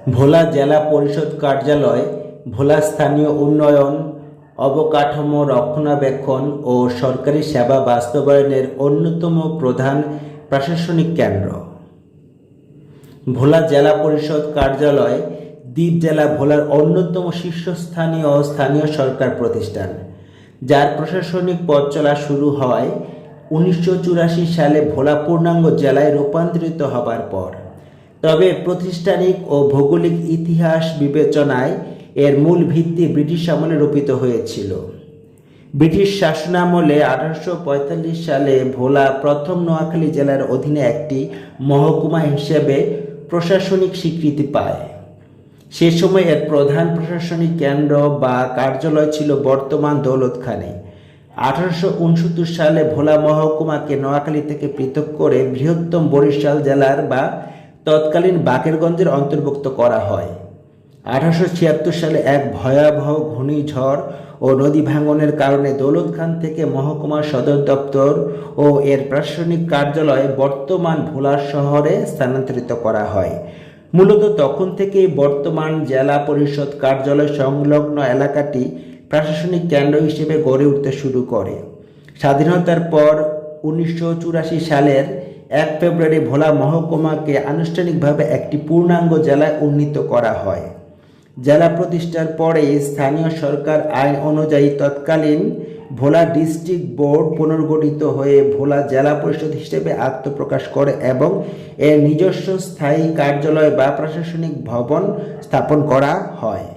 ভোলা জেলা পরিষদ কার্যালয় ভোলা স্থানীয় উন্নয়ন, অবকাঠামো রক্ষণাবেক্ষণ ও সরকারি সেবা বাস্তবায়নের অন্যতম প্রধান প্রশাসনিক কেন্দ্র। ভোলা জেলা পরিষদ কার্যালয় দ্বীপ জেলা ভোলার অন্যতম শীর্ষস্থানীয় স্থানীয় সরকার প্রতিষ্ঠান, যার প্রশাসনিক পথ চলা শুরু হয় 1984 সালে ভোলা পূর্ণাঙ্গ জেলায় রূপান্তরিত হবার পর। তবে প্রাতিষ্ঠানিক ও ভৌগোলিক ইতিহাস বিবেচনায় এর মূল ভিত্তি ব্রিটিশ আমলে রূপিত হয়েছিল। ব্রিটিশ শাসনামলে 1845 সালে ভোলা প্রথম নোয়াখালী জেলার অধীনে একটি মহকুমা হিসেবে প্রশাসনিক স্বীকৃতি পায়। সে সময় এর প্রধান প্রশাসনিক কেন্দ্র বা কার্যালয় ছিল বর্তমান দৌলতখানে। 1869 সালে ভোলা মহকুমাকে নোয়াখালী থেকে পৃথক করে বৃহত্তম বরিশাল জেলার বা তৎকালীন বাকেরগঞ্জের অন্তর্ভুক্ত করা হয়। 1876 সালে এক ভয়াবহ ঘূর্ণিঝড় ও নদী ভাঙনের কারণে দৌলতখান থেকে মহকুমার সদর দপ্তর ও এর প্রশাসনিক কার্যালয় বর্তমান ভোলা শহরে স্থানান্তরিত করা হয়। মূলত তখন থেকেই বর্তমান জেলা পরিষদ কার্যালয় সংলগ্ন এলাকাটি প্রশাসনিক কেন্দ্র হিসেবে গড়ে উঠতে শুরু করে। স্বাধীনতার পর 1984 সালের 1 ফেব্রুয়ারি ভোলা মহকুমাকে আনুষ্ঠানিকভাবে একটি পূর্ণাঙ্গ জেলায় উন্নীত করা হয়। জেলা প্রতিষ্ঠার পরে স্থানীয় সরকার আইন অনুযায়ী তৎকালীন ভোলা ডিস্ট্রিক্ট বোর্ড পুনর্গঠিত হয়ে ভোলা জেলা পরিষদ হিসেবে আত্মপ্রকাশ করে এবং এর নিজস্ব স্থায়ী কার্যালয় বা প্রশাসনিক ভবন স্থাপন করা হয়।